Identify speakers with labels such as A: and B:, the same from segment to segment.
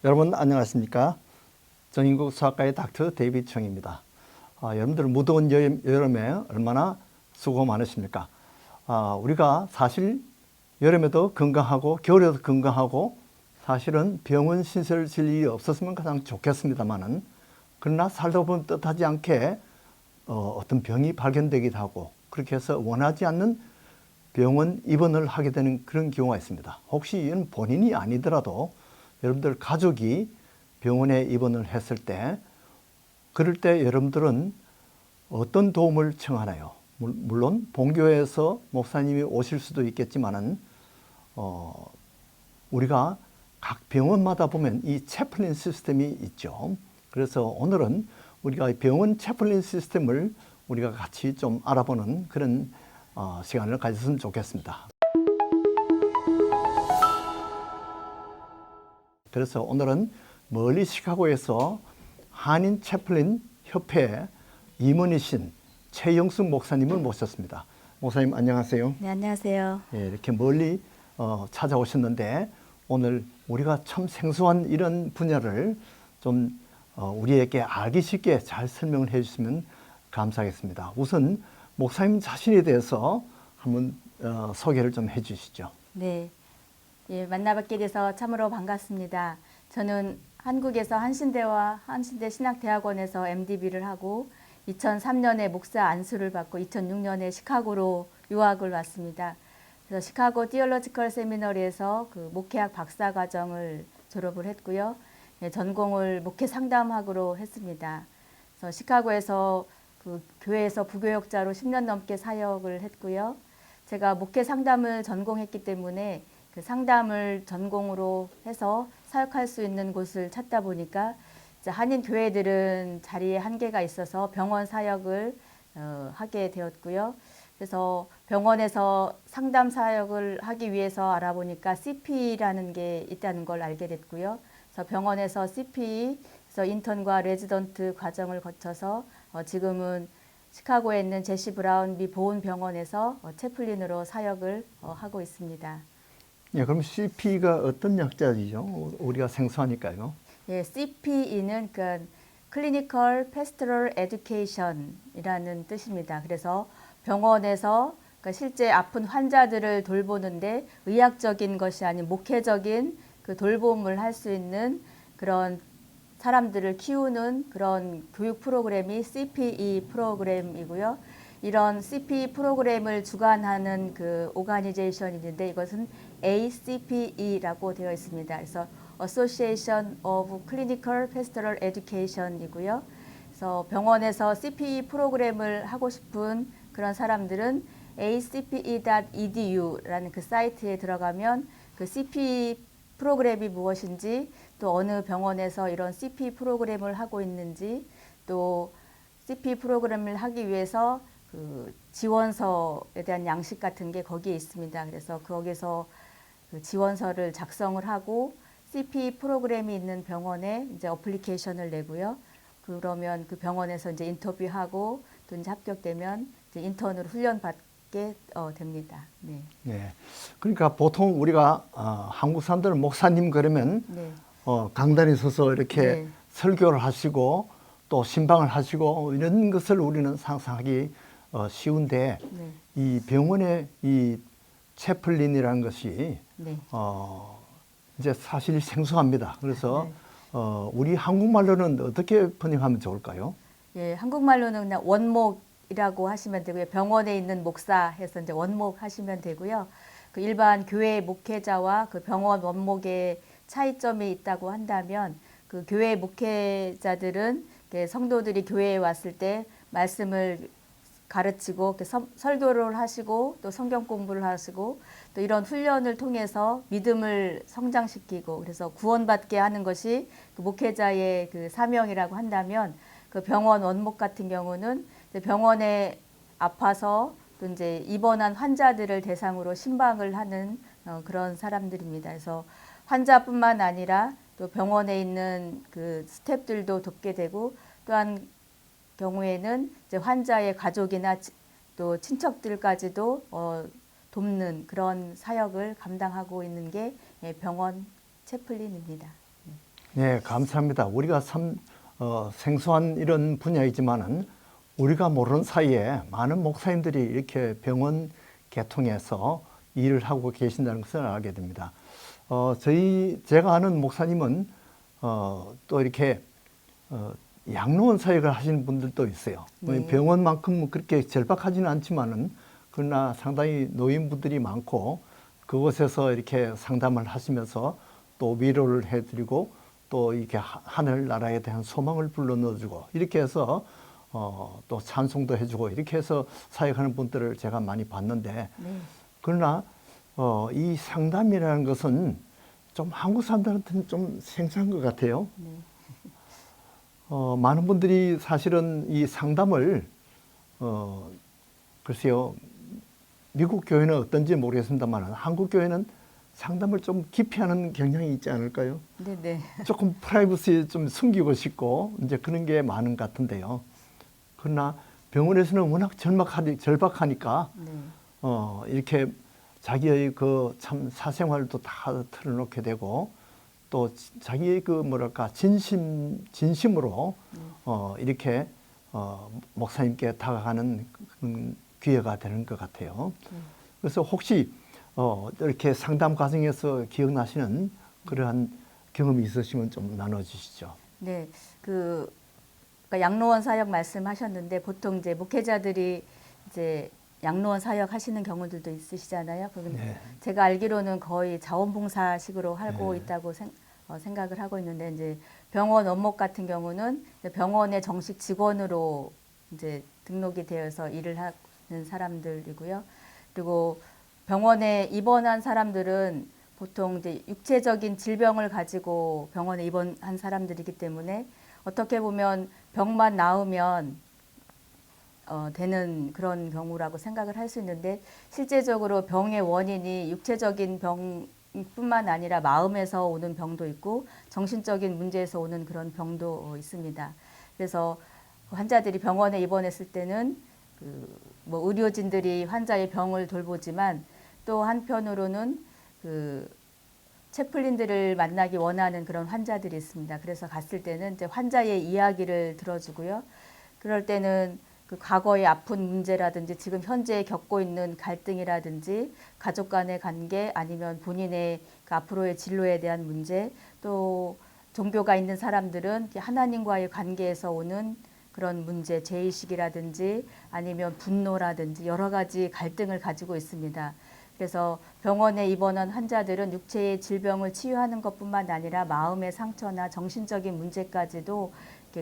A: 여러분 안녕하십니까? 정인국 수학과의 닥터 데이비드 청입니다. 여러분들 무더운 여름에 얼마나 수고 많으십니까? 우리가 사실 여름에도 건강하고 겨울에도 건강하고 사실은 병원 신설 질 일이 없었으면 가장 좋겠습니다만은, 그러나 살다 보면 뜻하지 않게 어떤 병이 발견되기도 하고, 그렇게 해서 원하지 않는 병원 입원을 하게 되는 그런 경우가 있습니다. 혹시 이건 본인이 아니더라도 여러분들 가족이 병원에 입원을 했을 때, 그럴 때 여러분들은 어떤 도움을 청하나요? 물론 본교회에서 목사님이 오실 수도 있겠지만은 우리가 각 병원마다 보면 이 채플린 시스템이 있죠. 그래서 오늘은 우리가 병원 채플린 시스템을 우리가 같이 좀 알아보는 그런 시간을 가졌으면 좋겠습니다. 그래서 오늘은 멀리 시카고에서 한인 채플린 협회 임원이신 최영숙 목사님을 모셨습니다. 목사님 안녕하세요.
B: 네, 안녕하세요.
A: 예, 이렇게 멀리 찾아오셨는데, 오늘 우리가 참 생소한 이런 분야를 좀 우리에게 알기 쉽게 잘 설명을 해주시면 감사하겠습니다. 우선 목사님 자신에 대해서 한번 소개를 좀 해주시죠.
B: 네, 예, 만나뵙게 돼서 참으로 반갑습니다. 저는 한국에서 한신대와 한신대 신학대학원에서 MDB를 하고 2003년에 목사 안수를 받고 2006년에 시카고로 유학을 왔습니다. 그래서 시카고 티올로지컬 세미너리에서 그 목회학 박사과정을 졸업을 했고요. 예, 전공을 목회 상담학으로 했습니다. 그래서 시카고에서 그 교회에서 부교역자로 10년 넘게 사역을 했고요. 제가 목회 상담을 전공했기 때문에 그 상담을 전공으로 해서 사역할 수 있는 곳을 찾다 보니까 이제 한인 교회들은 자리에 한계가 있어서 병원 사역을 하게 되었고요. 그래서 병원에서 상담 사역을 하기 위해서 알아보니까 CP라는 게 있다는 걸 알게 됐고요. 그래서 병원에서 CP에서 인턴과 레지던트 과정을 거쳐서 지금은 시카고에 있는 제시 브라운 미 보훈병원에서 채플린으로 사역을 하고 있습니다.
A: 예, 그럼 CP가 어떤 약자이죠? 우리가 생소하니까요.
B: 예, CPE는 그러니까 Clinical Pastoral Education이라는 뜻입니다. 그래서 병원에서 그러니까 실제 아픈 환자들을 돌보는데 의학적인 것이 아닌 목회적인 그 돌봄을 할 수 있는 그런 사람들을 키우는 그런 교육 프로그램이 CPE 프로그램이고요. 이런 CPE 프로그램을 주관하는 그 오가니제이션이 있는데 이것은 ACPE라고 되어 있습니다. 그래서 Association of Clinical Pastoral Education이고요. 그래서 병원에서 CPE 프로그램을 하고 싶은 그런 사람들은 acpe.edu라는 그 사이트에 들어가면 그 CPE 프로그램이 무엇인지, 또 어느 병원에서 이런 CP 프로그램을 하고 있는지, 또 CP 프로그램을 하기 위해서 그 지원서에 대한 양식 같은 게 거기에 있습니다. 그래서 거기서 그 지원서를 작성을 하고 CP 프로그램이 있는 병원에 이제 어플리케이션을 내고요. 그러면 그 병원에서 이제 인터뷰하고 또 이제 합격되면 이제 인턴으로 훈련받게 됩니다. 네.
A: 네. 그러니까 보통 우리가 한국 사람들은 목사님 그러면
B: 네.
A: 강단에 서서 이렇게
B: 네.
A: 설교를 하시고 또 신방을 하시고 이런 것을 우리는 상상하기 쉬운데,
B: 네.
A: 이 병원의 이 채플린이라는 것이
B: 네.
A: 이제 사실 생소합니다. 그래서
B: 네.
A: 우리 한국말로는 어떻게 번역하면 좋을까요?
B: 예, 한국말로는 그냥 원목이라고 하시면 되고요. 병원에 있는 목사 해서 이제 원목 하시면 되고요. 그 일반 교회 목회자와 그 병원 원목의 차이점이 있다고 한다면, 그 교회 목회자들은 성도들이 교회에 왔을 때 말씀을 가르치고 설교를 하시고 또 성경 공부를 하시고 또 이런 훈련을 통해서 믿음을 성장시키고, 그래서 구원받게 하는 것이 그 목회자의 그 사명이라고 한다면, 그 병원 원목 같은 경우는 병원에 아파서 또 이제 입원한 환자들을 대상으로 신방을 하는 그런 사람들입니다. 그래서 환자뿐만 아니라 또 병원에 있는 그 스태프들도 돕게 되고, 또한 경우에는 이제 환자의 가족이나 또 친척들까지도 돕는 그런 사역을 감당하고 있는 게 병원 채플린입니다.
A: 네, 감사합니다. 우리가 참 생소한 이런 분야이지만은 우리가 모르는 사이에 많은 목사님들이 이렇게 병원 개통해서 일을 하고 계신다는 것을 알게 됩니다. 제가 아는 목사님은 또 이렇게 양로원 사역을 하시는 분들도 있어요.
B: 네.
A: 병원만큼 그렇게 절박하지는 않지만은 그러나 상당히 노인분들이 많고 그곳에서 이렇게 상담을 하시면서 또 위로를 해드리고 또 이렇게 하늘나라에 대한 소망을 불러넣어주고 이렇게 해서 또 찬송도 해주고 이렇게 해서 사역하는 분들을 제가 많이 봤는데
B: 네.
A: 그러나 이 상담이라는 것은 좀 한국 사람들한테는 좀 생소한 것 같아요.
B: 네.
A: 많은 분들이 사실은 이 상담을 글쎄요, 미국 교회는 어떤지 모르겠습니다만 한국 교회는 상담을 좀 기피하는 경향이 있지 않을까요?
B: 네, 네.
A: 조금 프라이버시 좀 숨기고 싶고 이제 그런 게 많은 것 같은데요. 그러나 병원에서는 워낙 절박하니까
B: 네.
A: 이렇게 자기의 그 참 사생활도 다 털어놓게 되고 또 자기의 그 뭐랄까 진심으로 이렇게 목사님께 다가가는 기회가 되는 것 같아요. 그래서 혹시 이렇게 상담 과정에서 기억나시는 그러한 경험이 있으시면 좀 나눠주시죠.
B: 네, 그러니까 양로원 사역 말씀하셨는데 보통 이제 목회자들이 이제 양로원 사역 하시는 경우들도 있으시잖아요.
A: 네.
B: 제가 알기로는 거의 자원봉사식으로 하고
A: 네.
B: 있다고 생각을 하고 있는데 이제 병원 원목 같은 경우는 병원의 정식 직원으로 이제 등록이 되어서 일을 하는 사람들이고요. 그리고 병원에 입원한 사람들은 보통 이제 육체적인 질병을 가지고 병원에 입원한 사람들이기 때문에 어떻게 보면 병만 나으면 되는 그런 경우라고 생각을 할 수 있는데 실제적으로 병의 원인이 육체적인 병뿐만 아니라 마음에서 오는 병도 있고 정신적인 문제에서 오는 그런 병도 있습니다. 그래서 환자들이 병원에 입원했을 때는 뭐 의료진들이 환자의 병을 돌보지만 또 한편으로는 채플린들을 만나기 원하는 그런 환자들이 있습니다. 그래서 갔을 때는 이제 환자의 이야기를 들어주고요. 그럴 때는 그 과거의 아픈 문제라든지 지금 현재 겪고 있는 갈등이라든지 가족 간의 관계 아니면 본인의 그 앞으로의 진로에 대한 문제 또 종교가 있는 사람들은 하나님과의 관계에서 오는 그런 문제, 죄의식이라든지 아니면 분노라든지 여러 가지 갈등을 가지고 있습니다. 그래서 병원에 입원한 환자들은 육체의 질병을 치유하는 것뿐만 아니라 마음의 상처나 정신적인 문제까지도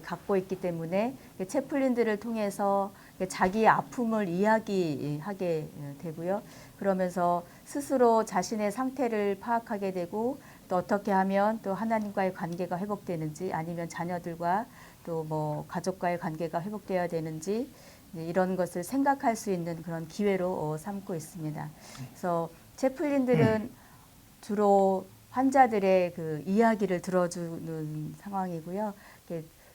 B: 갖고 있기 때문에 채플린들을 통해서 자기의 아픔을 이야기하게 되고요. 그러면서 스스로 자신의 상태를 파악하게 되고 또 어떻게 하면 또 하나님과의 관계가 회복되는지 아니면 자녀들과 또 뭐 가족과의 관계가 회복되어야 되는지 이런 것을 생각할 수 있는 그런 기회로 삼고 있습니다. 그래서 채플린들은 주로 환자들의 그 이야기를 들어주는 상황이고요.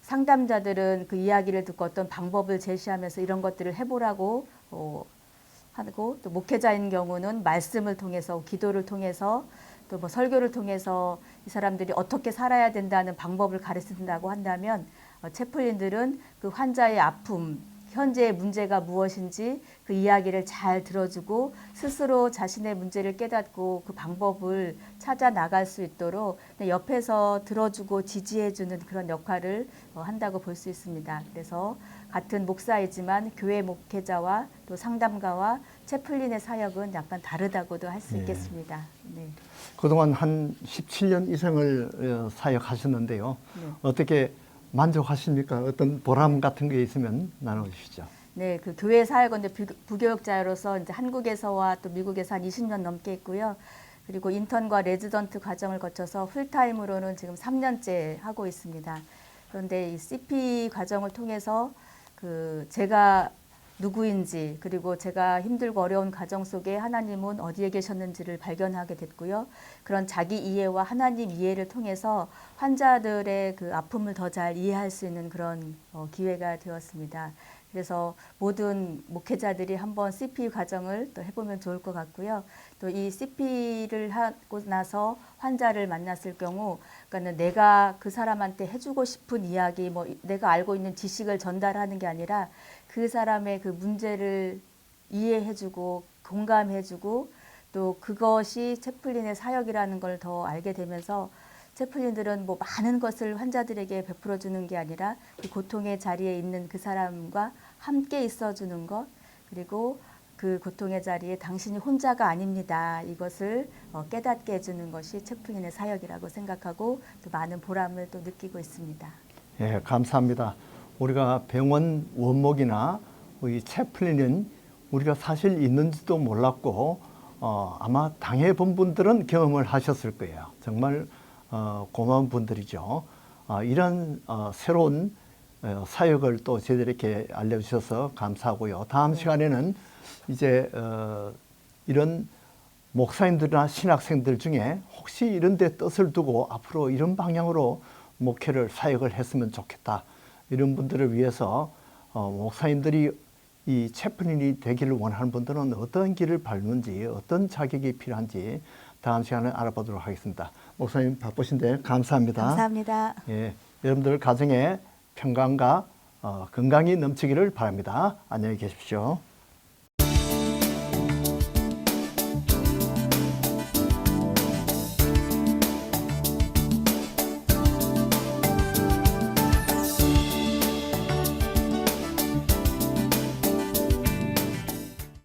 B: 상담자들은 그 이야기를 듣고 어떤 방법을 제시하면서 이런 것들을 해보라고 하고 또 목회자인 경우는 말씀을 통해서 기도를 통해서 또 뭐 설교를 통해서 이 사람들이 어떻게 살아야 된다는 방법을 가르친다고 한다면 채플린들은 그 환자의 아픔 현재의 문제가 무엇인지 그 이야기를 잘 들어주고 스스로 자신의 문제를 깨닫고 그 방법을 찾아 나갈 수 있도록 옆에서 들어주고 지지해주는 그런 역할을 한다고 볼 수 있습니다. 그래서 같은 목사이지만 교회 목회자와 또 상담가와 채플린의 사역은 약간 다르다고도 할 수
A: 네.
B: 있겠습니다. 네.
A: 그동안 한 17년 이상을 사역하셨는데요.
B: 네.
A: 어떻게 만족하십니까? 어떤 보람 같은 게 있으면 나눠주시죠.
B: 네, 그 교회 사역은 이제 부교육자로서 이제 한국에서와 또 미국에서 한 20년 넘게 있고요. 그리고 인턴과 레지던트 과정을 거쳐서 풀타임으로는 지금 3년째 하고 있습니다. 그런데 이 CP 과정을 통해서 제가 누구인지 그리고 제가 힘들고 어려운 가정 속에 하나님은 어디에 계셨는지를 발견하게 됐고요. 그런 자기 이해와 하나님 이해를 통해서 환자들의 그 아픔을 더 잘 이해할 수 있는 그런 기회가 되었습니다. 그래서 모든 목회자들이 한번 CP 과정을 또 해보면 좋을 것 같고요. 또 이 CP를 하고 나서 환자를 만났을 경우, 그러니까 내가 그 사람한테 해주고 싶은 이야기, 뭐 내가 알고 있는 지식을 전달하는 게 아니라 그 사람의 그 문제를 이해해주고 공감해주고 또 그것이 채플린의 사역이라는 걸 더 알게 되면서 채플린들은 뭐 많은 것을 환자들에게 베풀어 주는 게 아니라 그 고통의 자리에 있는 그 사람과 함께 있어 주는 것, 그리고 그 고통의 자리에 당신이 혼자가 아닙니다. 이것을 깨닫게 해주는 것이 채플린의 사역이라고 생각하고 또 많은 보람을 또 느끼고 있습니다.
A: 예, 감사합니다. 우리가 병원 원목이나 이 채플린은 우리가 사실 있는지도 몰랐고 아마 당해본 분들은 경험을 하셨을 거예요. 정말 고마운 분들이죠. 이런 새로운 사역을 또 저희들에게 알려주셔서 감사하고요. 다음 시간에는 이제 이런 목사님들이나 신학생들 중에 혹시 이런 데 뜻을 두고 앞으로 이런 방향으로 목회를 사역을 했으면 좋겠다, 이런 분들을 위해서 목사님들이 이 채플린이 되기를 원하는 분들은 어떤 길을 밟는지, 어떤 자격이 필요한지 다음 시간에 알아보도록 하겠습니다. 목사님 바쁘신데 감사합니다.
B: 감사합니다.
A: 예, 여러분들 가정에 평강과 건강이 넘치기를 바랍니다. 안녕히 계십시오.